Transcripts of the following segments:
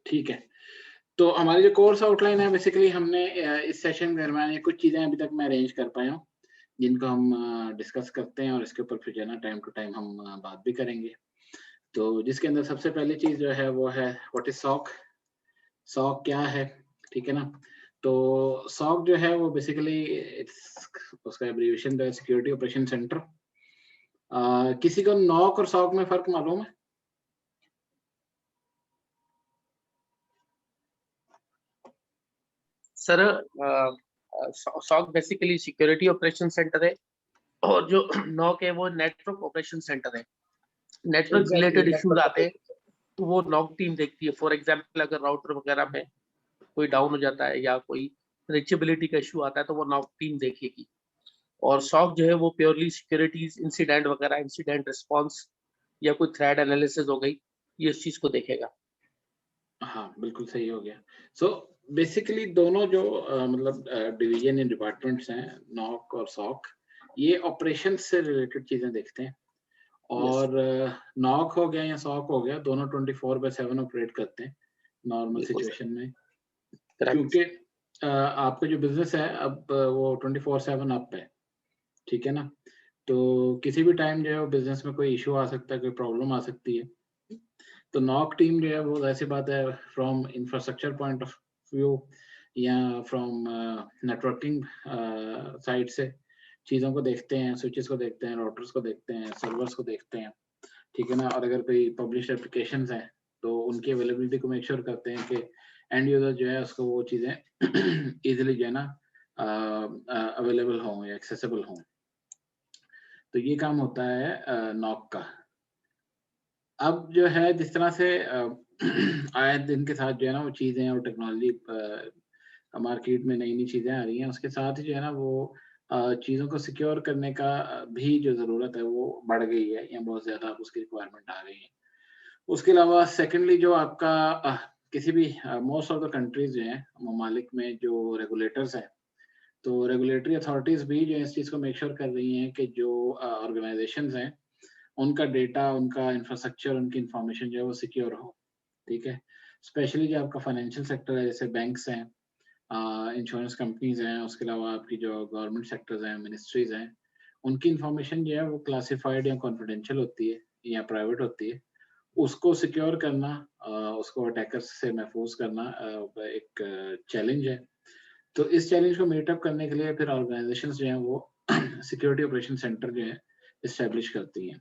ठीक है। तो हमारी जो कोर्स आउटलाइन है बेसिकली हमने इस सेशन के दरमियान ये कुछ चीज़ें अभी तक मैं अरेंज कर पाया हूँ, जिनको हम डिस्कस करते हैं और इसके ऊपर फिर जो है ना टाइम टू टाइम हम बात भी करेंगे। तो जिसके अंदर सबसे पहली चीज़ जो है वो है व्हाट इज़ सॉक? सॉक क्या है? ठीक है ना? तो सॉक जो है वो बेसिकली इट्स उसका एब्रिविएशन जो है सिक्योरिटी ऑपरेशन सेंटर। किसी को नॉक और सॉक में फ़र्क मालूम है? Sir SOC basically security operation centre है और जो नॉक है वो नेटवर्क ऑपरेशन सेंटर है। नेटवर्क रिलेटेड इश्यूज आते हैं तो वो नॉक टीम देखती है। फॉर एग्जांपल अगर राउटर वगैरह में कोई डाउन हो जाता है या कोई रीचेबिलिटी का इशू आता है तो वो नॉक टीम देखेगी। और सॉक जो है वो प्योरली सिक्योरिटीज इंसिडेंट वगैरह, इंसिडेंट रिस्पॉन्स या कोई थ्रेड एनालिसिस हो गई, ये इस चीज को देखेगा। हाँ, बिल्कुल सही हो गया। सो बेसिकली दोनों जो मतलब डिवीजन इन डिपार्टमेंट्स हैं, नॉक और सॉक, ये ऑपरेशंस से रिलेटेड चीज़ें देखते हैं यस, और नॉक हो गया या सॉक हो गया, दोनों 24/7 ऑपरेट करते हैं नॉर्मल बिल्कुल सर, सिचुएशन में। करेक्ट। क्योंकि आपका जो बिज़नेस है अब वो 24/7 अप है, ठीक है ना? तो किसी भी टाइम जो है वो बिज़नेस में कोई इश्यू आ सकता है, कोई प्रॉब्लम आ सकती है। तो नॉक टीम जो है वो ज़ाहिर-सी बात है from infrastructure point of view या फ्रॉम नेटवर्किंग साइड से चीज़ों को देखते हैं, स्विचेस को देखते हैं, राउटर्स को देखते हैं, सर्वर्स को देखते हैं, ठीक है ना? और अगर कोई पब्लिश्ड एप्लीकेशंस हैं, तो उनकी अवेलेबिलिटी को मेक श्योर करते हैं कि एंड यूज़र जो है उसको वो चीज़ें ईज़िली जो है ना अवेलेबल हों या एक्सेसिबल हों। तो ये काम होता है नॉक का। अब जो है जिस तरह से आए दिन के साथ जो है ना वो चीज़ें और टेक्नोलॉजी मार्केट में नई-नई चीज़ें आ रही हैं, उसके साथ ही जो है ना वो चीज़ों को सिक्योर करने का भी जो ज़रूरत है वो बढ़ गई है या बहुत ज़्यादा उसकी रिक्वायरमेंट आ गई है। उसके अलावा सेकंडली जो आपका किसी भी मोस्ट ऑफ द कंट्रीज़ जो हैं, ममालिक में जो रेगुलेटर्स हैं, तो रेगुलेटरी अथॉरिटीज़ भी जो इस चीज़ को मेक श्योर कर रही हैं कि जो ऑर्गनाइज़ेशंस हैं उनका डेटा, उनका इंफ्रास्ट्रक्चर, उनकी इन्फॉर्मेशन जो है वो सिक्योर हो, ठीक है? स्पेशली जो आपका फाइनेंशियल सेक्टर है जैसे बैंक्स हैं, इंश्योरेंस कंपनीज़ हैं, उसके अलावा आपकी जो गवर्नमेंट सेक्टर्स हैं, मिनिस्ट्रीज़ हैं, उनकी इन्फॉर्मेशन जो है वो क्लासिफाइड या कॉन्फिडेंशियल होती है या प्राइवेट होती है। उसको सिक्योर करना उसको अटैकर्स से महफूज़ करना एक चैलेंज है। तो इस चैलेंज को मीट अप करने के लिए फिर ऑर्गनाइज़ेशंस जो हैं वो सिक्योरिटी ऑपरेशन सेंटर जो है एस्टैब्लिश करती हैं।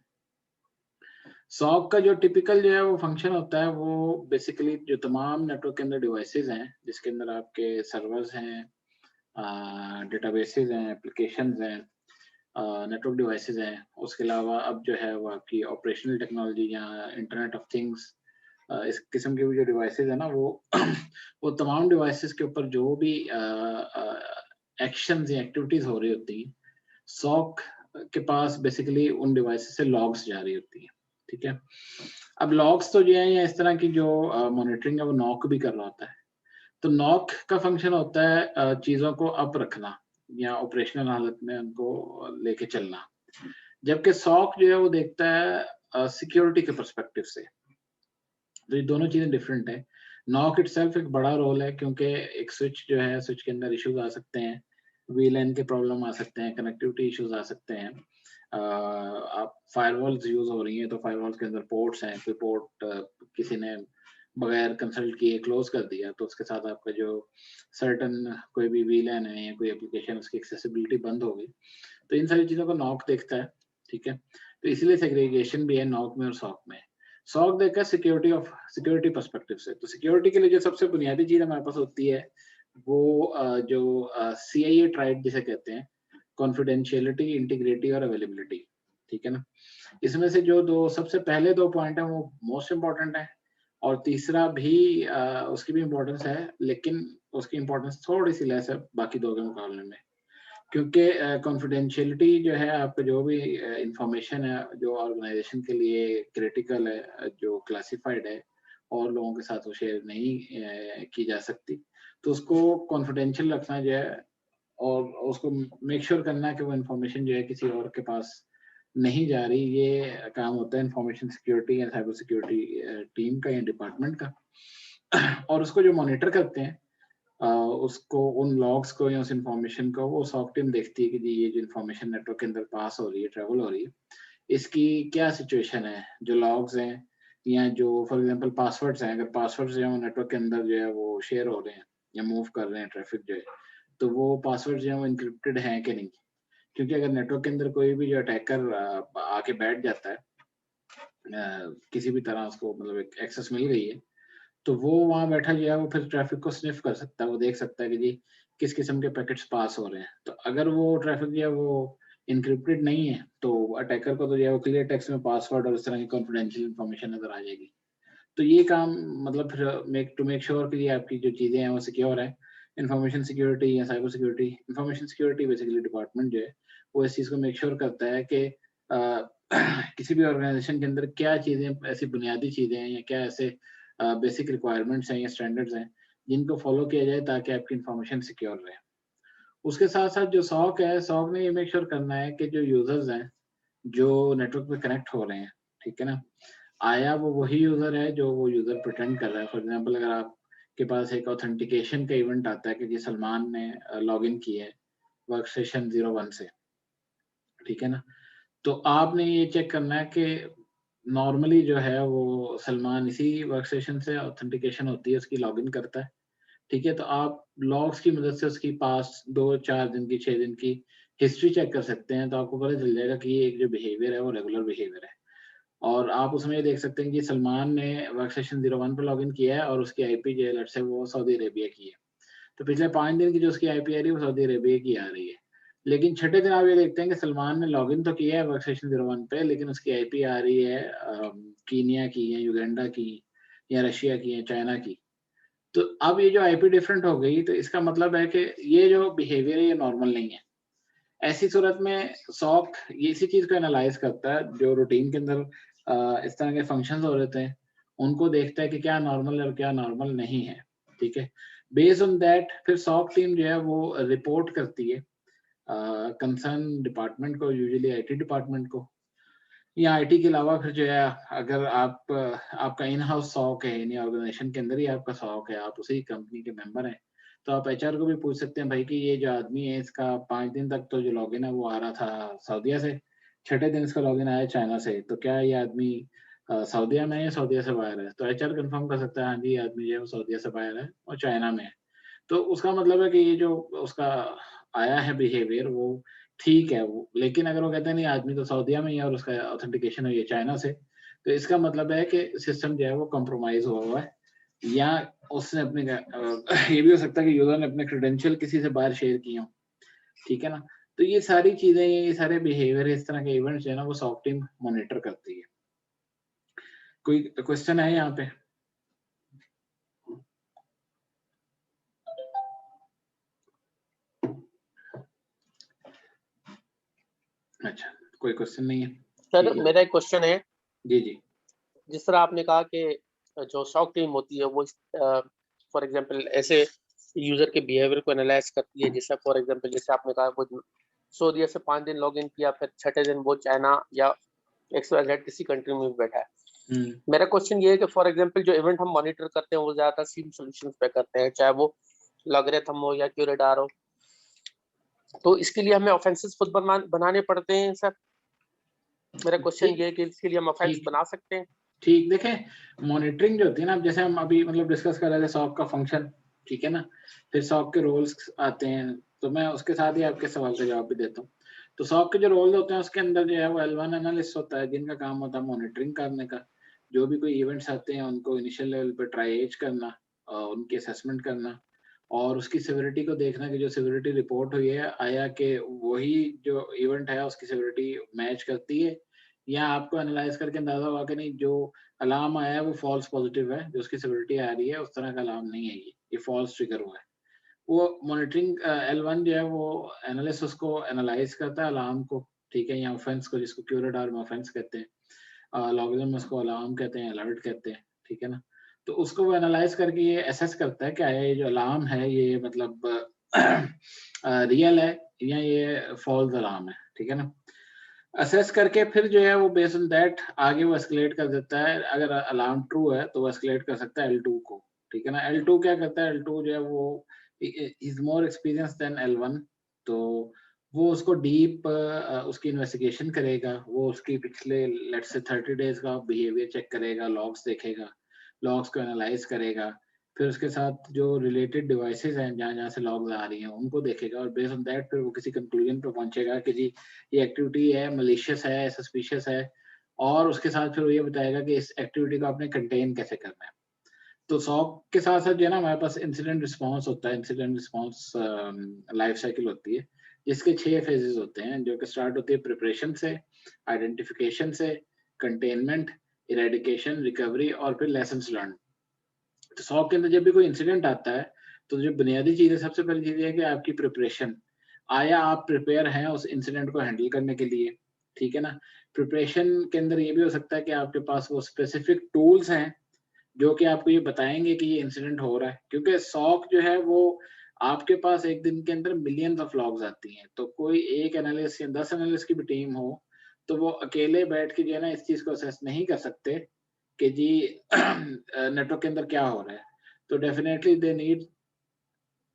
सॉक का जो टिपिकल जो है वो फंक्शन होता है वो बेसिकली जो तमाम नेटवर्क के अंदर डिवाइसेज़ हैं, जिसके अंदर आपके सर्वर्स हैं, डेटाबेसेज़ हैं, एप्लीकेशंस हैं, नेटवर्क डिवाइसेज़ हैं। उसके अलावा अब जो है वो आपकी ऑपरेशनल टेक्नोलॉजी या इंटरनेट ऑफ थिंग्स इस किस्म के भी जो डिवाइसेज़ हैं ना वो वो तमाम डिवाइसेज़ के ऊपर जो भी एक्शंस या एक्टिविटीज़ हो रही होती हैं, सॉक के पास बेसिकली उन डिवाइसेज़ से लॉग्स जा रही होती हैं, ठीक है? अब लॉग्स तो जो है या इस तरह की जो मॉनिटरिंग है वो नॉक भी कर रहा होता है। तो नॉक का फंक्शन होता है चीज़ों को अप रखना या ऑपरेशनल हालत में उनको लेके चलना। जबकि सॉक जो है वो देखता है सिक्योरिटी के पर्सपेक्टिव से। तो ये दोनों चीज़ें डिफरेंट है। नॉक इटसेल्फ एक बड़ा रोल है क्योंकि एक स्विच जो है, स्विच के अंदर इश्यूज़ आ सकते हैं, वीलैन के प्रॉब्लम आ सकते हैं, कनेक्टिविटी इश्यूज़ आ सकते हैं। आप फायरवॉल्स यूज़ हो रही हैं, तो फायरवॉल्स के अंदर पोर्ट्स हैं, कोई पोर्ट किसी ने बगैर कंसल्ट किए क्लोज़ कर दिया, तो उसके साथ आपका जो सर्टेन कोई भी वीलैन है या कोई एप्लीकेशन उसकी एक्सेसिबिलिटी बंद हो गई। तो इन सारी चीज़ों को नॉक देखता है, ठीक है? तो इसीलिए सेग्रीगेशन भी है नॉक में और सॉक में। सॉक देखा है सिक्योरिटी पर्सपेक्टिव से। तो सिक्योरिटी के लिए जो सबसे बुनियादी चीज़ हमारे पास होती है, वो जो सीआईए ट्राइड जिसे कहते हैं, कॉन्फिडेंशियलिटी, इंटीग्रिटी और अवेलेबिलिटी, ठीक है ना? इसमें से जो 2 सबसे पहले 2 पॉइंट हैं, वो मोस्ट इम्पोर्टेंट हैं और तीसरा भी उसकी भी इम्पोर्टेंस है, लेकिन उसकी इम्पोर्टेंस थोड़ी-सी लेस है बाकी 2 के मुकाबले में। क्योंकि कॉन्फिडेंशियलिटी जो है आपका जो भी इंफॉर्मेशन है जो ऑर्गेनाइजेशन के लिए क्रिटिकल है जो क्लासिफाइड है और लोगों के साथ वो शेयर नहीं की जा सकती तो उसको कॉन्फिडेंशियल रखना जो है और उसको मेक श्योर करना है कि वो इंफॉर्मेशन जो है किसी और के पास नहीं जा रही ये काम होता है इंफॉर्मेशन सिक्योरिटी या साइबर सिक्योरिटी टीम का या डिपार्टमेंट का और उसको जो मॉनिटर करते हैं उसको, उन लॉग्स को या उस इंफॉर्मेशन को वो सॉक टीम देखती है कि जी ये जो इंफॉर्मेशन नेटवर्क के अंदर पास हो रही है, ट्रेवल हो रही है, इसकी क्या सिचुएशन है, जो लॉग्स हैं या जो फॉर एग्जांपल पासवर्ड्स हैं, अगर पासवर्ड्स जो है नेटवर्क के अंदर जो है वो शेयर हो रहे हैं या मूव कर रहे हैं ट्रैफिक जो है, तो वो पासवर्ड जो है वो इंक्रिप्टेड हैं कि नहीं। क्योंकि अगर नेटवर्क के अंदर कोई भी जो अटैकर आके बैठ जाता है, किसी भी तरह उसको मतलब एक एक्सेस मिल गई है, तो वो वहाँ बैठा जो है वो फिर ट्रैफिक को स्निफ कर सकता है, वो देख सकता है कि जी किस किस्म के पैकेट्स पास हो रहे हैं। तो अगर वो ट्रैफिक जो है वो इनक्रिप्टेड नहीं है, तो अटैकर को तो जो है वो क्लियर टेक्स्ट में पासवर्ड और इस तरह की कॉन्फिडेंशियल इन्फॉर्मेशन नजर आ जाएगी। तो ये काम मतलब फिर मेक श्योर कि आपकी जो चीज़ें हैं वो सिक्योर है। इन्फॉर्मेशन सिक्योरिटी या cyber security, information security basically department जो है वो इस चीज़ को मेक श्योर करता है कि किसी भी ऑर्गेनाइजेशन के अंदर क्या चीज़ें ऐसी बुनियादी चीज़ें हैं या क्या ऐसे बेसिक रिक्वायरमेंट्स हैं या स्टैंडर्ड्स हैं जिनको फॉलो किया जाए ताकि आपकी इन्फॉर्मेशन सिक्योर रहे। उसके साथ-साथ जो सॉक है, सॉक ने ये मेक श्योर करना है कि जो यूज़र्स हैं, जो नेटवर्क पे कनेक्ट हो रहे हैं, ठीक है ना? आया वो वही यूज़र है जो वो यूज़र प्रिटेंड कर रहा है। फॉर एग्ज़ाम्पल अगर आपके पास एक ऑथेंटिकेशन का इवेंट आता है कि जी सलमान ने लॉगिन किया है वर्कस्टेशन 01 से, ठीक है ना? तो आपने ये चेक करना है कि नॉर्मली जो है वो सलमान इसी वर्कस्टेशन से ऑथेंटिकेशन होती है, उसकी लॉगिन करता है, ठीक है? तो आप लॉग्स की मदद से उसकी पास्ट 2-4 दिन की, 6 दिन की हिस्ट्री चेक कर सकते हैं, तो आपको पता चल जाएगा कि ये एक जो बिहेवियर है वो रेगुलर बिहेवियर है। और आप उसमें ये देख सकते हैं कि सलमान ने वर्कस्टेशन 01 पे लॉगिन किया है और उसकी आईपी जो है लेट्स से वो सऊदी अरेबिया की है। तो पिछले 5 दिन की जो उसकी आईपी आ रही है वो सऊदी अरेबिया की आ रही है। लेकिन छठे दिन आप ये देखते हैं कि सलमान ने लॉगिन तो किया है वर्कस्टेशन 01 पे, लेकिन उसकी आईपी आ रही है कीनिया की या युगांडा की या रशिया की या चाइना की। तो अब ये जो आईपी डिफरेंट हो गई, तो इसका मतलब है कि ये जो बिहेवियर है ये नॉर्मल नहीं है। ऐसी सूरत में सॉक ये इसी चीज़ को एनालाइज़ करता है, जो रूटीन के अंदर इस तरह के फंक्शंस हो रहे थे, उनको देखता है कि क्या नॉर्मल है और क्या नॉर्मल नहीं है, ठीक है? बेस्ड ऑन दैट फिर सॉक टीम जो है वो रिपोर्ट करती है कंसर्न डिपार्टमेंट को, यूजुअली आईटी डिपार्टमेंट को, या आईटी के अलावा फिर जो है अगर आपका इन हाउस सॉक है, यानी ऑर्गेनाइजेशन के अंदर ही आपका सॉक है, आप उसी कंपनी के मेंबर हैं, तो आप एचआर को भी पूछ सकते हैं भाई कि ये जो आदमी है इसका 5 दिन तक तो जो लॉगिन है वो आ रहा था सऊदीया से, छठे दिन इसका लॉगिन आया चाइना से, तो क्या ये आदमी सऊदीया में है या सऊदीया से बाहर है? तो एचआर कंफर्म कर सकता है, हाँ जी, ये आदमी जो है वो सऊदीया से बाहर है और चाइना में है। तो उसका मतलब है कि ये जो उसका आया है बिहेवियर वो ठीक है वो, लेकिन अगर वो कहते हैं नहीं आदमी तो सऊदीया में ही है और उसका ऑथेंटिकेशन हुई है चाइना से, तो इसका मतलब है कि सिस्टम जो है वो कॉम्प्रोमाइज़ हुआ हुआ है, या उसने अपने ये भी हो सकता है कि यूज़र ने अपने क्रेडेंशियल किसी से बाहर शेयर किए हों, ठीक है ना? तो ये सारी चीज़ें, ये सारे बिहेवियर, इस तरह के इवेंट्स जो है ना वो सॉक टीम मॉनिटर करती है। कोई क्वेश्चन है यहाँ पे? अच्छा, कोई क्वेश्चन नहीं है? सर ठीक है। मेरा एक क्वेश्चन है, जी, जी। जिस तरह आपने कहा कि जो सॉक टीम होती है वो फॉर एग्जांपल ऐसे यूजर के बिहेवियर को एनालाइज करती है, जैसा फॉर एग्जांपल जैसे आपने कहा वो सऊदीया से 5 दिन लॉगिन किया, फिर छठे दिन वो चाइना या XYZ किसी कंट्री में भी बैठा है। हुँ। मेरा क्वेश्चन ये है कि फॉर एग्जांपल जो इवेंट हम मॉनिटर करते हैं वो ज्यादातर सीम सॉल्यूशंस पे करते हैं, चाहे वो लॉगरिथम हो या क्यूरेडार हो, तो इसके लिए हमें ऑफेंसेस खुद बनाने पड़ते हैं सर? मेरा क्वेश्चन ठीक, ये है कि इसके लिए हम ऑफेंस ठीक। बना सकते हैं? ठीक, देखें मॉनिटरिंग जो होती है ना, अब जैसे हम अभी मतलब डिस्कस कर रहे थे सॉक का फंक्शन, ठीक है ना? फिर सॉक के रोल्स आते हैं, तो मैं उसके साथ ही आपके सवाल का जवाब भी देता हूँ। तो सॉक के जो रोल्स होते हैं उसके अंदर जो है वो L1 एनालिस्ट होता है, जिनका काम होता है मॉनिटरिंग करने का। जो भी कोई इवेंट्स आते हैं उनको इनिशियल लेवल पे ट्राइएज करना, उनकी असेसमेंट करना और उसकी सेवेरिटी को देखना कि जो सेवेरिटी रिपोर्ट हुई है, आया कि वही जो इवेंट है उसकी सेवेरिटी मैच करती है, या आपको एनालाइज़ करके अंदाज़ा हुआ कि नहीं जो अलार्म आया है वो फ़ॉल्स पॉज़िटिव है, जो उसकी सेवेरिटी आ रही है उस तरह का अलार्म नहीं है ये फ़ॉल्स ट्रिगर हुआ है। वो मॉनिटरिंग L1 जो है वो एनालिस्ट उसको एनालाइज़ करता है अलार्म को, ठीक है? या ऑफेंस को, जिसको क्यूरेडार में ऑफेंस कहते हैं। लॉगरिथम में उसको अलार्म कहते हैं, अलर्ट कहते हैं, ठीक है ना? तो उसको वो एनालाइज़ करके ये असेस करता है कि आया ये जो अलार्म है ये मतलब रियल है या ये फ़ॉल्स अलार्म है, ठीक है ना? असेस करके फिर जो है वो बेस्ड ऑन दैट आगे वो एस्केलेट कर देता है। अगर अलार्म ट्रू है तो वो एस्केलेट कर सकता है L2 को, ठीक है ना। L2 क्या करता है, L2 जो है वो is more experience then L1, तो वो उसको डीप उसकी इन्वेस्टिगेशन करेगा, वो उसकी पिछले लेट्स से 30 डेज का बिहेवियर चेक करेगा, लॉग्स देखेगा, लॉग्स को एनालाइज करेगा, फिर उसके साथ जो रिलेटेड डिवाइसेस हैं जहाँ जहाँ से लॉग्स आ रही हैं उनको देखेगा, और बेस्ड ऑन दैट फिर वो किसी कंक्लूजन पे पहुंचेगा कि जी ये एक्टिविटी है, मलिशियस है, सस्पिशियस है, और उसके साथ फिर वो ये बताएगा कि इस एक्टिविटी को आपने कंटेन कैसे करना है। तो सॉक के साथ साथ जो है ना हमारे पास इंसिडेंट रिस्पॉन्स होता है, इंसिडेंट रिस्पॉन्स लाइफ साइकिल होती है, जिसके 6 फेजेस होते हैं, जो कि स्टार्ट होती है प्रिपरेशन से, आइडेंटिफिकेशन से, कंटेनमेंट, इरेडिकेशन, रिकवरी और फिर लेसन्स लर्न। तो सॉक के अंदर जब भी कोई इंसिडेंट आता है, तो जो बुनियादी चीज़ है, सबसे पहली चीज़ ये है कि आपकी प्रिपरेशन, आया आप प्रिपेयर हैं उस इंसिडेंट को हैंडल करने के लिए, ठीक है ना। प्रिपरेशन के अंदर ये भी हो सकता है कि आपके पास वो स्पेसिफिक टूल्स हैं जो कि आपको ये बताएँगे कि ये इंसिडेंट हो रहा है, क्योंकि सॉक जो है वो आपके पास एक दिन के अंदर मिलियंस ऑफ लॉग्स आती हैं, तो कोई एक एनालिस्ट या 10 एनालिस्ट की भी टीम हो, तो वो अकेले बैठ के जो है ना इस चीज़ को असेस नहीं कर सकते कि जी नेटवर्क के अंदर क्या हो रहा है। तो डेफिनिटली दे नीड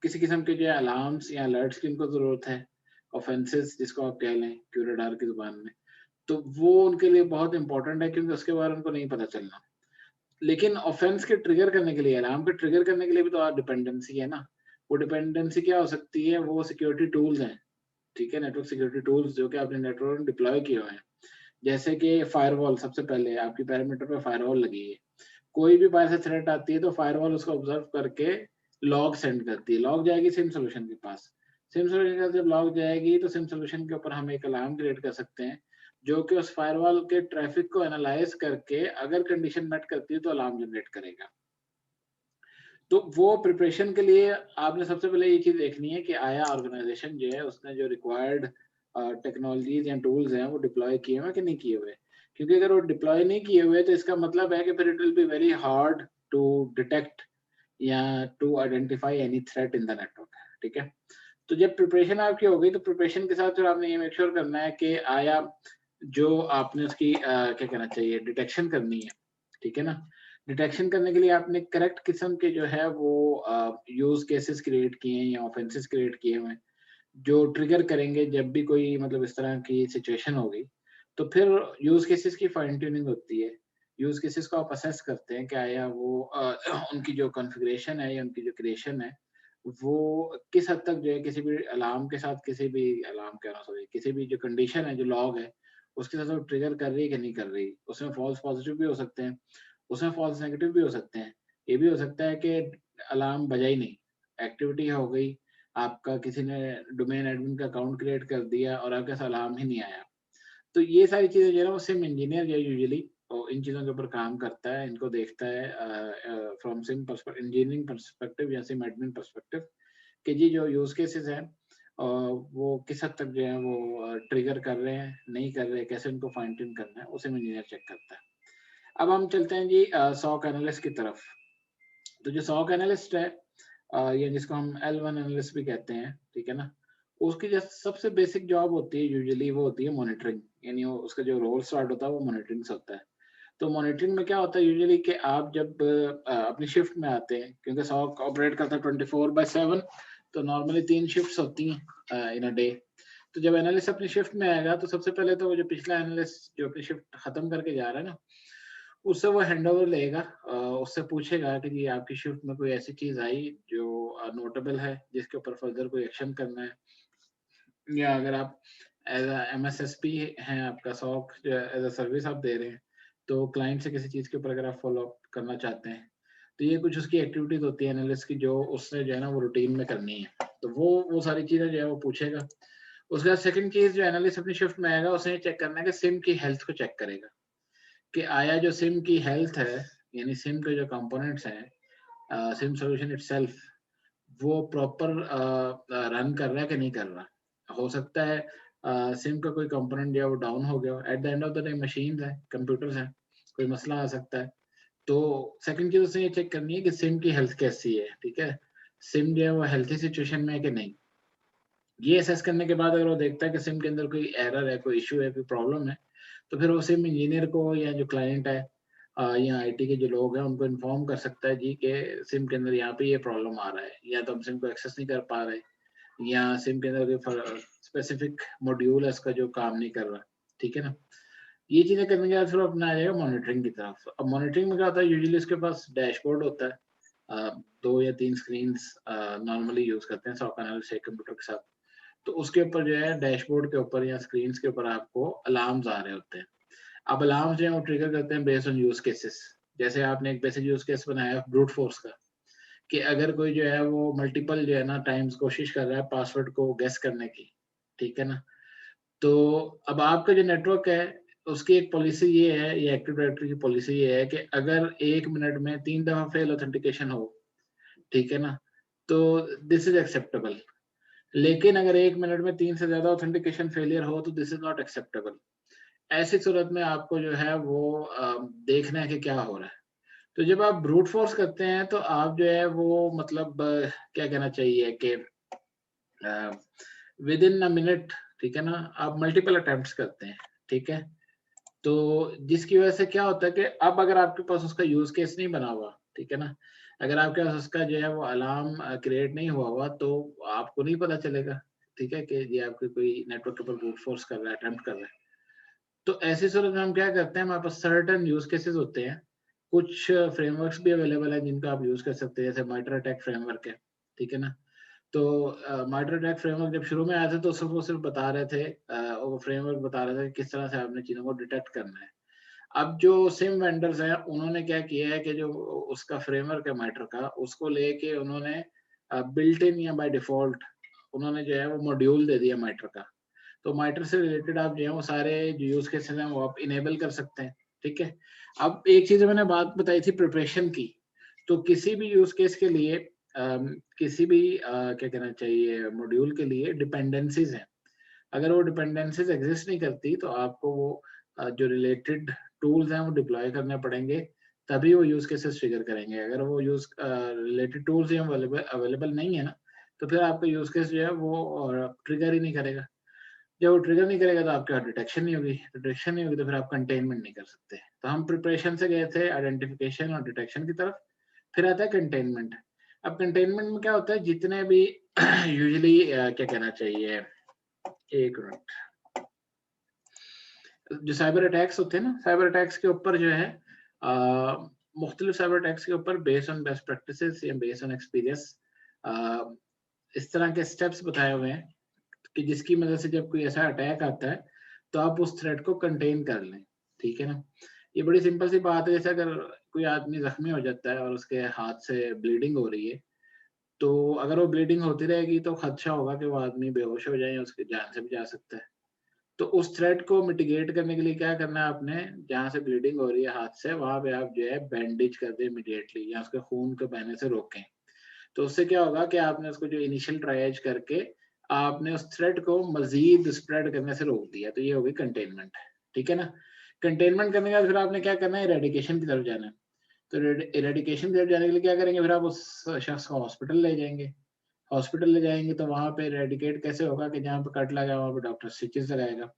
किसी किस्म के जो है अलार्म्स या अलर्ट्स की उनको ज़रूरत है, ऑफेंसेस जिसको आप कह लें क्यूरेडार की ज़ुबान में, तो वो उनके लिए बहुत इम्पोर्टेंट है क्योंकि उसके बारे में उनको नहीं पता चलना। लेकिन ऑफेंस के ट्रिगर करने के लिए, अलार्म के ट्रिगर करने के लिए भी तो डिपेंडेंसी है ना। वो डिपेंडेंसी क्या हो सकती है, वो सिक्योरिटी टूल्स हैं, ठीक है, नेटवर्क सिक्योरिटी टूल्स जो कि आपने नेटवर्क में डिप्लॉय किए हुए हैं। जैसे कि फायरवॉल, सबसे पहले आपकी पेरीमीटर पे फायरवॉल लगी है। कोई भी बाहर से थ्रेट आती है तो फायरवॉल उसको ऑब्जर्व करके लॉग सेंड करती है। लॉग जाएगी सिम सॉल्यूशन के पास। सिम सॉल्यूशन के पास जब लॉग जाएगी तो सिम सॉल्यूशन के ऊपर हम एक अलार्म क्रिएट कर सकते हैं, जो कि उस फायरवॉल के ट्रैफिक को एनालाइज़ करके अगर कंडीशन मेट करती है तो अलार्म जनरेट करेगा। तो वो प्रिपरेशन के लिए आपने सबसे पहले ये चीज़ देखनी है कि आया ऑर्गेनाइज़ेशन जो है उसने जो रिक्वायर्ड टेक्नोलॉजीज़ या टूल्स हैं वो डिप्लॉय किए हुए हैं कि नहीं किए हुए। क्योंकि अगर वो डिप्लॉय नहीं किए हुए तो इसका मतलब है कि फिर it will be very hard to detect या to identify any threat in the network, ठीक है? तो जब प्रिपरेशन आपकी हो गई तो प्रिपरेशन के साथ फिर आपने ये मेक श्योर करना है कि आया जो आपने उसकी क्या कहना चाहिए डिटेक्शन करनी है, ठीक है ना? डिटेक्शन करने के लिए आपने करेक्ट किस्म के जो है वो यूज़ केसेस क्रिएट किए हैं या ऑफेंसेस क्रिएट किए हुए हैं, जो ट्रिगर करेंगे जब भी कोई मतलब इस तरह की सिचुएशन होगी। तो फिर यूज़ केसेस की फाइन ट्यूनिंग होती है। यूज़ केसेस को आप असेस करते हैं कि आया वो उनकी जो कॉन्फ़िगरेशन है या उनकी जो क्रिएशन है, वो किस हद तक जो है किसी भी अलार्म के साथ किसी भी अलार्म कह रहा हूँ सॉरी, किसी भी जो कंडीशन है, जो लॉग है, उसके साथ वो ट्रिगर कर रही है कि नहीं कर रही। उसमें फ़ॉल्स पॉज़िटिव भी हो सकते हैं, उसमें फ़ॉल्स नेगेटिव भी हो सकते हैं। ये भी हो सकता है कि अलार्म बजा ही नहीं, एक्टिविटी हो गई, आपका किसी ने डोमेन एडमिन का अकाउंट क्रिएट कर दिया और आपके पास अलार्म ही नहीं आया। तो ये सारी चीज़ें जो है ना वो सिम इंजीनियर जो है यूजुअली इन चीज़ों के ऊपर काम करता है, इनको देखता है फ्रॉम सिम इंजीनियरिंग पर्सपेक्टिव या सिम एडमिन पर्सपेक्टिव कि जी जो यूज़ केसेस हैं वो किस हद तक जो है वो ट्रिगर कर रहे हैं, नहीं कर रहे, कैसे उनको फाइन ट्यून करना है, वो सिम इंजीनियर चेक करता है। अब हम चलते हैं जी सॉक एनालिस्ट की तरफ। तो जो सॉक एनालिस्ट है या जिसको हम L1 एनालिस्ट भी कहते हैं, ठीक है ना? उसकी जो सबसे बेसिक जॉब होती है यूजुअली वो होती है मॉनिटरिंग, यानी वो उसका जो रोल स्टार्ट होता है वो मॉनिटरिंग से होता है। तो मॉनिटरिंग में क्या होता है यूजुअली कि आप जब अपनी शिफ्ट में आते हैं, क्योंकि सॉक ऑपरेट करता है 24/7, तो नॉर्मली 3 शिफ्ट्स होती हैं इन अ डे। तो जब एनालिस्ट अपनी शिफ्ट में आएगा तो सबसे पहले तो वो जो पिछला एनालिस्ट जो अपनी शिफ्ट खत्म करके जा रहा है ना, उससे वो हैंडओवर लेगा, उससे पूछेगा कि जी आपकी शिफ्ट में कोई ऐसी चीज़ आई जो नोटेबल है, जिसके ऊपर फर्दर कोई एक्शन करना है, या अगर आप एज़ अ एमएसएसपी हैं, आपका सॉक जो है एज़ अ सर्विस आप दे रहे हैं, तो क्लाइंट से किसी चीज़ के ऊपर अगर आप फ़ॉलो अप करना चाहते हैं, तो ये कुछ उसकी एक्टिविटीज़ होती है एनालिस्ट की जो उसने जो है ना वो रूटीन में करनी है। तो वो सारी चीज़ें जो है वो पूछेगा। उसके बाद सेकंड चीज़ जो एनालिस्ट अपनी शिफ्ट में आएगा, उसे ये चेक करना है कि सिम की हेल्थ को चेक करेगा, कि आया जो सिम की हेल्थ है, यानी सिम के जो कंपोनेंट्स हैं, सिम सॉल्यूशन इटसेल्फ वो प्रॉपर रन कर रहा है कि नहीं कर रहा। हो सकता है सिम का कोई कंपोनेंट जो है वो डाउन हो गया हो। At the end of the day machines हैं, कंप्यूटर्स हैं, कोई मसला आ सकता है। तो सेकंड चीज़ उसे ये चेक करनी है कि सिम की हेल्थ कैसी है, ठीक है? सिम जो है वो हेल्थी सिचुएशन में है कि नहीं? ये असेस करने के बाद अगर वो देखता है कि सिम के अंदर कोई एरर है, कोई इश्यू है, कोई प्रॉब्लम है, तो फिर वो सिम इंजीनियर को या जो क्लाइंट है या आईटी के जो लोग हैं उनको इन्फॉर्म कर सकता है जी कि सिम के अंदर यहाँ पे ये प्रॉब्लम आ रहा है, या तो हम सिम को एक्सेस नहीं कर पा रहे, या सिम के अंदर कोई स्पेसिफिक मॉड्यूल है इसका जो काम नहीं कर रहा, ठीक है ना। ये चीजें करने के बाद फिर अपना आ जाएगा मॉनिटरिंग की तरफ। अब मॉनिटरिंग में क्या होता है, यूजुअली उसके पास डैशबोर्ड होता है, 2 या 3 स्क्रीन्स नॉर्मली यूज करते हैं सॉक एनालिस्ट एक कंप्यूटर के साथ। तो उसके ऊपर जो है डैशबोर्ड के ऊपर या स्क्रीन्स के ऊपर आपको अलार्म्स आ रहे होते हैं। अब अलार्म्स जो है वो ट्रिगर करते हैं बेस्ड ऑन यूज केसेस। जैसे आपने एक बेसिक यूज केस बनाया ब्रूट फोर्स का, कि अगर कोई जो है वो मल्टीपल जो है ना टाइम्स कोशिश कर रहा है पासवर्ड को गेस करने की, ठीक है ना। तो अब आपका जो नेटवर्क है उसकी एक पॉलिसी ये है, ये एक्टिव डायरेक्टरी की पॉलिसी ये है कि अगर 1 मिनट में 3 दफा फेल ऑथेंटिकेशन हो, ठीक है ना, तो दिस इज एक्सेप्टेबल। लेकिन अगर 1 मिनट में 3 से ज्यादा ऑथेंटिकेशन फेलियर हो तो दिस इज नॉट एक्सेप्टेबल। ऐसी सूरत में आपको जो है वो देखना है कि क्या हो रहा है। तो जब आप ब्रूट फोर्स करते हैं तो आप जो है वो मतलब क्या कहना चाहिए कि विद इन अ मिनट, ठीक है ना, आप मल्टीपल अटेम्प्ट्स करते हैं, ठीक है। तो जिसकी वजह से क्या होता है कि अब अगर आपके पास उसका यूज केस नहीं बना हुआ, ठीक है ना, अगर आपके पास उसका जो है वो अलार्म क्रिएट नहीं हुआ हुआ तो आपको नहीं पता चलेगा, ठीक है, कि ये आपके कोई नेटवर्क के ऊपर ब्रूट फोर्स कर रहा है, अटेम्प्ट कर रहा है। तो ऐसी सूरत में हम क्या करते हैं, हमारे पास सर्टेन यूज केसेस होते हैं। कुछ फ्रेमवर्क्स भी अवेलेबल है जिनका आप यूज कर सकते हैं, जैसे माइटर अटैक फ्रेमवर्क है, ठीक है ना। तो माइटर अटैक फ्रेमवर्क जब शुरू में आए थे तो सिर्फ वो सिर्फ बता रहे थे, वो फ्रेमवर्क बता रहे थे कि किस तरह से आपने चीजों को डिटेक्ट करना है। अब जो सिम वेंडर्स हैं उन्होंने क्या किया है कि जो उसका फ्रेमवर्क है माइटर का, उसको लेके उन्होंने बिल्ट इन या बाय डिफॉल्ट उन्होंने जो है वो मॉड्यूल दे दिया माइटर का। तो माइटर से रिलेटेड आप जो है वो सारे जो यूज केसेस हैं वो आप इनेबल कर सकते हैं, ठीक है। अब एक चीज मैंने बात बताई थी प्रिपरेशन की, तो किसी भी यूज केस के लिए किसी भी क्या कहना चाहिए मॉड्यूल के लिए डिपेंडेंसीज हैं। अगर वो डिपेंडेंसीज एग्जिस्ट नहीं करती तो आपको वो जो रिलेटेड टूल्स हैं वो डिप्लॉय करने पड़ेंगे, तभी वो यूज केसेस ट्रिगर करेंगे। अगर वो use related tools available available नहीं है ना, तो फिर आपका यूज केस जो है वो ट्रिगर ही नहीं करेगा। जब वो ट्रिगर नहीं करेगा तो आपके पास डिटेक्शन नहीं होगी, डिटेक्शन नहीं होगी तो फिर आप कंटेनमेंट नहीं कर सकते। तो हम प्रिपरेशन से गए थे आइडेंटिफिकेशन और डिटेक्शन की तरफ, फिर आता है कंटेनमेंट। अब कंटेनमेंट में क्या होता है, जितने भी यूजुअली क्या कहना चाहिए, एक मिनट, जो साइबर अटैक्स होते हैं ना, साइबर अटैक्स के ऊपर जो है मुख्तलिफ साइबर अटैक्स के ऊपर बेस्ड ऑन बेस्ट प्रैक्टिसेस या बेस्ड ऑन एक्सपीरियंस इस तरह के स्टेप्स बताए हुए हैं कि जिसकी मदद से जब कोई ऐसा अटैक आता है तो आप उस थ्रेट को कंटेन कर लें, ठीक है ना। ये बड़ी सिंपल सी बात है, जैसे अगर कोई आदमी जख्मी हो जाता है और उसके हाथ से ब्लीडिंग हो रही है, तो अगर वो ब्लीडिंग होती रहेगी तो खदशा होगा कि वो आदमी बेहोश हो जाए या उसकी जान से भी जा सकता है। तो उस थ्रेट को मिटिगेट करने के लिए क्या करना है आपने, जहाँ से ब्लीडिंग हो रही है हाथ से, वहां पे आप जो है बैंडेज कर दें इमीडिएटली या उसके खून को बहने से रोकें। तो उससे क्या होगा कि आपने उसको जो इनिशियल ट्रायज करके आपने उस थ्रेट को मजीद स्प्रेड करने से रोक दिया, तो ये होगी कंटेनमेंट, ठीक है ना। कंटेनमेंट करने के बाद फिर आपने क्या करना है, इरेडिकेशन की तरफ जाना है। तो इरेडिकेशन की तरफ जाने के लिए क्या करेंगे, फिर आप उस शख्स को हॉस्पिटल ले जाएंगे। हॉस्पिटल ले जाएंगे तो वहां पे इरेडिकेट कैसे होगा कि जहाँ पे कट लगा वहां पे डॉक्टर स्टिचेस लगाएगा।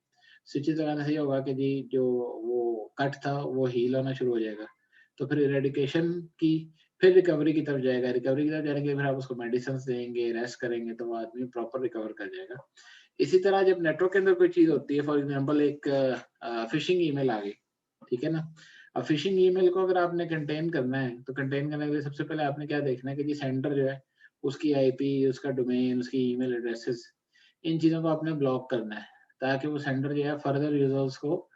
स्टिचेस लगाने से ये होगा कि जी जो वो कट था वो हील होना शुरू हो जाएगा। तो फिर इरेडिकेशन की, फिर रिकवरी की तरफ जाएगा। रिकवरी की तरफ जाने के लिए फिर आप उसको मेडिसिन देंगे, रेस्ट करेंगे तो वो आदमी प्रॉपर रिकवर कर जाएगा। इसी तरह जब नेटवर्क के अंदर कोई चीज होती है, फॉर एग्जांपल एक फिशिंग ईमेल आ गई, ठीक है ना। अब फिशिंग ईमेल को अगर आपने कंटेन करना है तो कंटेन करने के लिए सबसे पहले आपने क्या देखना है कि जी सेंडर जो है उसकी आईपी, उसका डोमेन, उसकी ईमेल एड्रेसेस, इन चीजों को आपने ब्लॉक करना है ताकि वो सेंडर जो है फर्दर यूजर्स को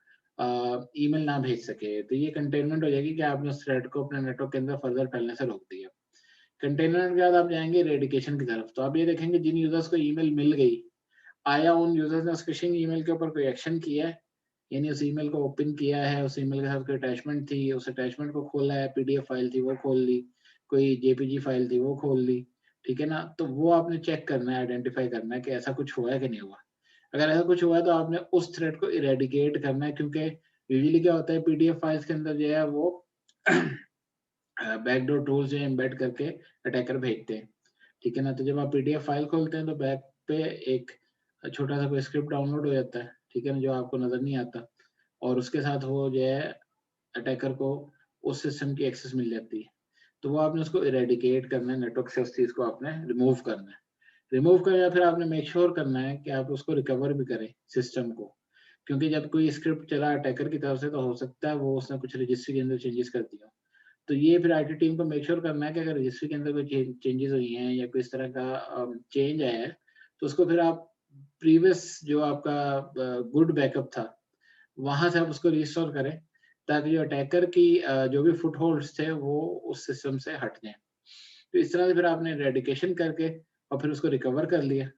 ईमेल ना भेज सके। तो ये कंटेनमेंट हो जाएगी कि आपने उस थ्रेड को अपने नेटवर्क के अंदर फर्दर फैलने से रोक दिया। कंटेनमेंट के बाद आप जाएंगे रेडिकेशन की तरफ, तो आप ये देखेंगे जिन यूजर्स को ईमेल मिल गई, आया उन यूजर्स ने उस फिशिंग ईमेल के ऊपर कोई एक्शन किया है, यानी उस ईमेल को ओपन किया है, उस ईमेल के साथ कोई अटैचमेंट थी, उस अटैचमेंट को खोला है, पीडीएफ फाइल थी वो खोल ली, कोई जेपीजी फाइल थी वो खोल ली, ठीक है ना। तो वो आपने चेक करना है, आइडेंटिफाई करना है कि ऐसा कुछ हुआ है कि नहीं हुआ। अगर ऐसा कुछ हुआ है तो आपने उस थ्रेड को इरेडिकेट करना है, क्योंकि यूजुअली क्या होता है पीडीएफ फाइल्स के अंदर जो है वो बैकडोर टूल्स जो एम्बेड करके अटैकर भेजते हैं, ठीक है ना। तो जब आप पीडीएफ फाइल खोलते हैं तो बैक पे एक छोटा सा कोई स्क्रिप्ट डाउनलोड हो जाता है, ठीक है ना, जो आपको नजर नहीं आता, और उसके साथ वो जो है अटैकर को उस सिस्टम की एक्सेस मिल जाती है। तो वो आपने उसको इरेडिकेट करना है, नेटवर्क से उस चीज़ को आपने रिमूव करना है। रिमूव करने फिर आपने मेक श्योर करना है कि आप उसको रिकवर भी करें सिस्टम को, क्योंकि जब कोई स्क्रिप्ट चला अटैकर की तरफ से तो हो सकता है वो उसने कुछ रजिस्ट्री के अंदर चेंजेस कर दिया हो। तो ये फिर आईटी टीम को मेक श्योर करना है कि अगर रजिस्ट्री के अंदर कोई चेंजेस हुई हैं या कोई इस तरह का चेंज आया है, तो उसको फिर आप प्रीवियस जो आपका गुड बैकअप था, वहाँ से आप उसको रिस्टोर करें, ताकि जो अटैकर की जो भी फुटहोल्ड्स थे वो उस सिस्टम से हट जाएँ। तो इस तरह से फिर आपने इरेडिकेशन करके और फिर उसको रिकवर कर लिया।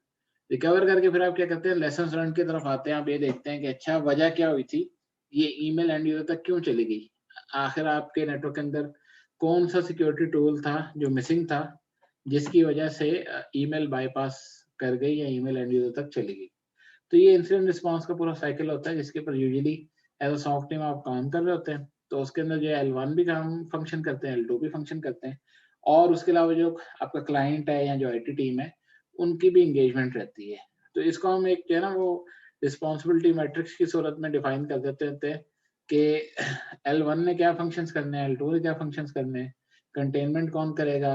रिकवर करके फिर आप क्या करते हैं, लेसन्स लर्न्ड की तरफ आते हैं। आप ये देखते हैं कि अच्छा वजह क्या हुई थी, ये ईमेल एंड यूज़र तक क्यों चली गई? आखिर आपके नेटवर्क के अंदर कौन-सा सिक्योरिटी टूल था जो मिसिंग था, जिसकी वजह से ईमेल बायपास कर गई या ईमेल एंड यूज़र तक चली गई। तो ये इंसिडेंट रिस्पॉन्स का पूरा साइकिल होता है, जिसके ऊपर usually as a soft team आप काम कर रहे होते हैं। तो उसके अंदर जो है L1 भी काम फंक्शन करते हैं, L2 भी फंक्शन करते हैं और उसके अलावा जो आपका क्लाइंट है या जो आईटी टीम है, उनकी भी एंगेजमेंट रहती है। तो इसको हम एक जो है ना वो रिस्पॉन्सिबिलिटी मैट्रिक्स की सूरत में डिफाइन कर देते थे कि L1 ने क्या फंक्शंस करने हैं, L2 ने क्या फंक्शंस करने हैं, कंटेनमेंट कौन करेगा,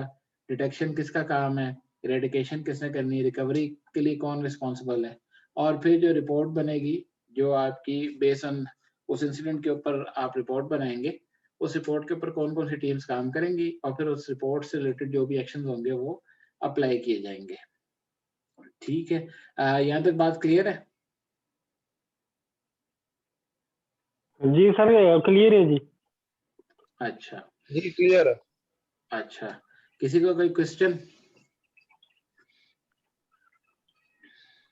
डिटेक्शन किसका काम है, इरेडिकेशन किसने करनी है, रिकवरी के लिए कौन रिस्पॉन्सिबल है। और फिर जो रिपोर्ट बनेगी, जो आपकी बेस्ड ऑन उस इंसिडेंट के ऊपर आप रिपोर्ट बनाएँगे, उस रिपोर्ट के ऊपर कौन-कौन सी टीम्स काम करेंगी और फिर उस रिपोर्ट से रिलेटेड जो भी एक्शंस होंगे वो अप्लाई किए जाएँगे। ठीक है। यहाँ तक बात क्लियर है? जी सर, क्लियर है जी। अच्छा, जी क्लियर है। अच्छा। किसी को कोई क्वेश्चन?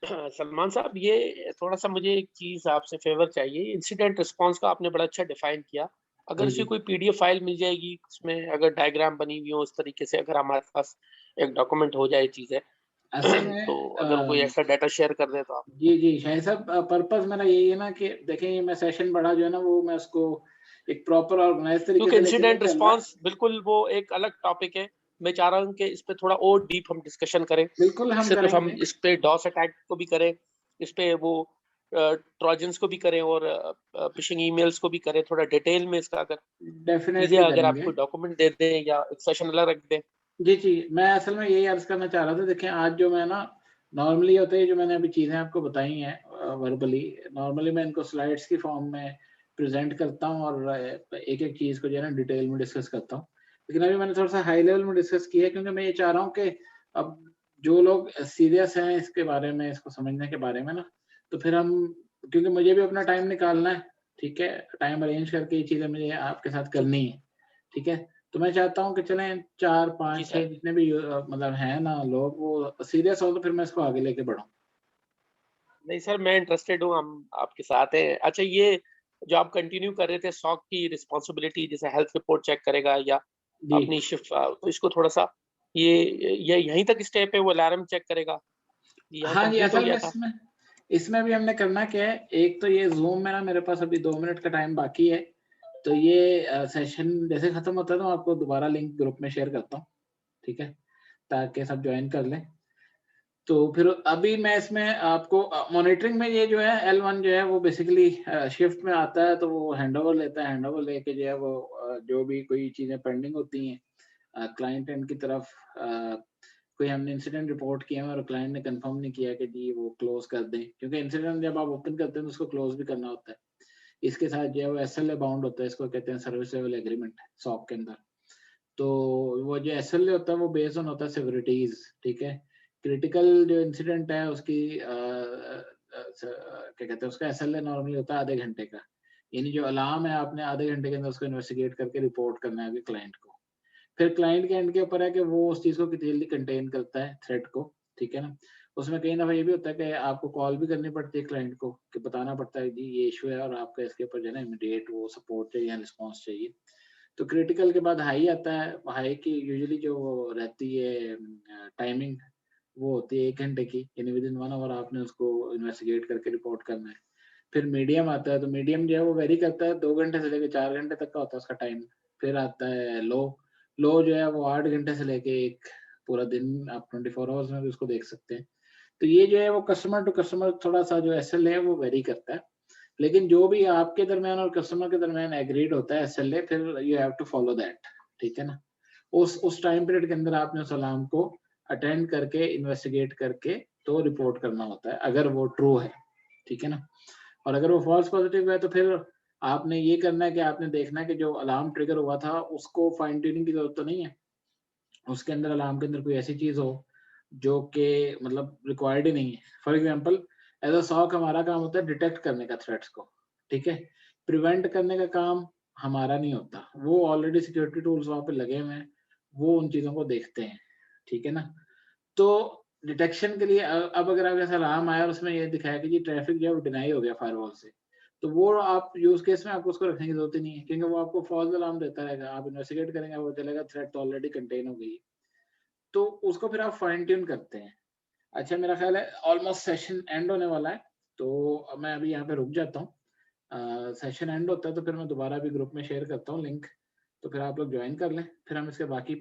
सलमान साहब, ये थोड़ा-सा मुझे एक चीज़ आपसे फ़ेवर चाहिए। इंसिडेंट रिस्पॉन्स का आपने बड़ा अच्छा डिफ़ाइन किया। अगर जी, इसकी जी। कोई पीडीएफ फाइल मिल जाएगी, उसमें अगर डायग्राम बनी हुई हो उस तरीके से, अगर हमारे पास एक डॉक्यूमेंट हो जाए चीज़ें, असल में तो अगर कोई ऐसा डाटा शेयर कर दें तो आप। जी, जी, शाहिद साहब पर्पज़ मेरा यही है ना कि देखिए ये मैं सेशन बड़ा जो है ना वो मैं उसको एक प्रॉपर ऑर्गनाइज़ तरीके क्योंकि से लेके नहीं इंसिडेंट चल रहा। रिस्पॉन्स बिल्कुल वो एक अलग टॉपिक है। मैं चाह रहा हूँ कि इस पे थोड़ा और डीप हम डिस्कशन करें। बिल्कुल हम सिर्फ हम करेंगे। इस पे डॉस अटैक को भी करें, इस पे वो ट्रोजन्स को भी करें और फिशिंग ईमेल्स को भी करें, थोड़ा डिटेल में इसका अगर चीज़ें डेफ़िनेटली अगर आप करेंगे। कोई डॉक्यूमेंट दे दें या एक सेशन अलग रख दें। जी, जी। मैं असल में यही अर्ज़ करना चाह रहा था। देखिए आज जो मैं ना नॉर्मली होता है जो मैंने अभी चीज़ें आपको बताई हैं वर्बली, नॉर्मली मैं इनको स्लाइड्स की फ़ॉर्म में प्रेज़ेंट करता हूँ और एक-एक चीज़ को जो है ना डिटेल में डिस्कस करता हूँ। लेकिन अभी मैंने थोड़ा-सा हाई लेवल में डिस्कस किया है क्योंकि मैं ये चाह रहा हूँ कि अब जो लोग सीरियस हैं इसके बारे में, इसको समझने के बारे में ना, तो फिर हम क्योंकि मुझे भी अपना टाइम निकालना है, ठीक है? टाइम अरेंज करके ये चीज़ें मुझे आपके साथ जी, करनी है, ठीक है? तो मैं चाहता हूँ कि चलें 4, जी 5, सर। 6 जितने भी मतलब हैं ना लोग वो सीरियस हो तो फिर मैं इसको आगे लेके बढ़ूँ। नहीं सर, मैं इंटरेस्टेड हूँ, हम आपके साथ हैं। अच्छा, ये जो आप कंटिन्यू कर रहे थे सॉक की रिस्पॉन्सिबिलिटी, जैसे हेल्थ रिपोर्ट चेक करेगा या जी। अपनी शिफ्ट, तो इसको थोड़ा-सा ये यहीं तक स्टेप है, वो अलार्म चेक करेगा? यहाँ हाँ जी, कंप्लीट हो असल में गया था? इसमें इसमें भी हमने करना क्या है, एक तो ये ज़ूम में ना मेरे पास अभी 2 मिनट का टाइम बाकी है, तो ये सेशन जैसे खत्म होता है तो मैं आपको दोबारा लिंक ग्रुप में शेयर करता हूँ, ठीक है? ताकि सब जॉइन कर लें। तो फिर अभी मैं इसमें आपको मॉनिटरिंग में ये जो है L1 जो है वो बेसिकली शिफ्ट में आता है तो वो हैंडओवर लेता है, हैंडओवर लेके जो है वो जो भी कोई चीज़ें पेंडिंग होती हैं क्लाइंट एंड की तरफ कोई हमने इंसिडेंट रिपोर्ट किया है और क्लाइंट ने कंफर्म नहीं किया कि जी वो क्लोज़ कर दें, क्योंकि इंसिडेंट जब आप ओपन करते हैं तो उसको क्लोज़ भी करना होता है। इसके साथ जो है वो एसएलए बाउंड होता है, इसको कहते हैं सर्विस लेवल एग्रीमेंट सॉक के अंदर। तो वो जो एसएलए होता है वो बेस्ड ऑन होता है सिविरिटीज़, ठीक है? क्रिटिकल जो इंसिडेंट है उसकी क्या कहते हैं उसका एसएलए नॉर्मली होता है आधे घंटे का। यानी जो अलार्म है आपने आधे घंटे के अंदर उसको इन्वेस्टिगेट करके रिपोर्ट करना है अभी क्लाइंट को। फिर क्लाइंट के एंड के ऊपर है कि वो उस चीज़ को कितनी जल्दी कंटेन करता है थ्रेट को, ठीक है ना? उसमें कई दफ़ा ये भी होता है कि आपको कॉल भी करनी पड़ती है क्लाइंट को कि बताना पड़ता है जी ये इश्यू है और आपका इसके ऊपर जो है ना इमीडिएट वो सपोर्ट चाहिए या रिस्पॉन्स चाहिए। तो क्रिटिकल के बाद हाई आता है, हाई की यूजुअली जो रहती है टाइमिंग वो होती है 1 घंटे की, यानी विदिन 1 आवर आपने उसको इन्वेस्टिगेट करके रिपोर्ट करना है। फिर मीडियम आता है, तो मीडियम जो है वो वेरी करता है 2 घंटे से लेके 4 घंटे तक का होता है उसका टाइम। फिर आता है लो, लो जो है वो 8 घंटे से लेके एक पूरा दिन आप 24 आवर्स में भी उसको देख सकते हैं। तो ये जो है वो कस्टमर टू कस्टमर थोड़ा-सा जो एसएल है वो वेरी करता है। लेकिन जो भी आपके दरमियान और कस्टमर के दरमियान एग्रीड होता है SLA, फिर you have to follow that, ठीक है ना। उस टाइम पीरियड के अंदर आपने उस अलार्म को अटेंड करके इन्वेस्टिगेट करके तो रिपोर्ट करना होता है, अगर वो ट्रू है, ठीक है ना। और अगर वो फॉल्स पॉजिटिव है तो फिर आपने ये करना है कि आपने देखना है कि जो अलार्म ट्रिगर हुआ था उसको फाइन ट्यूनिंग की जरूरत तो नहीं है, उसके अंदर अलार्म के अंदर कोई ऐसी चीज हो जो कि मतलब रिक्वायर्ड ही नहीं है। For example as a SOC हमारा काम होता है डिटेक्ट करने का थ्रेट्स को, ठीक है, प्रिवेंट करने का काम हमारा नहीं होता, वो ऑलरेडी सिक्योरिटी टूल्स वहां पे लगे हुए हैं, वो उन चीजों को देखते हैं, ठीक है ना। तो डिटेक्शन के लिए अब अगर आपके साथ अलार्म आया और उसमें ये दिखाया कि जी ट्रैफिक जो है वो डिनाई हो गया फायरवॉल से, तो वो आप यूज केस में आपको उसको रखने की जरूरत ही नहीं है, क्योंकि वो आपको फॉल्स अलार्म देता रहेगा, आप इन्वेस्टिगेट करेंगे वो चलेगा थ्रेट तो ऑलरेडी कंटेन हो गई, तो उसको फिर आप फाइन ट्यून करते हैं। अच्छा, मेरा ख्याल है ऑलमोस्ट सेशन एंड होने वाला है, तो अब मैं अभी यहाँ पे रुक जाता हूँ। सेशन एंड होता है तो फिर मैं दोबारा भी ग्रुप में शेयर करता हूँ लिंक, तो फिर आप लोग ज्वाइन कर लें, फिर हम इसके बाकी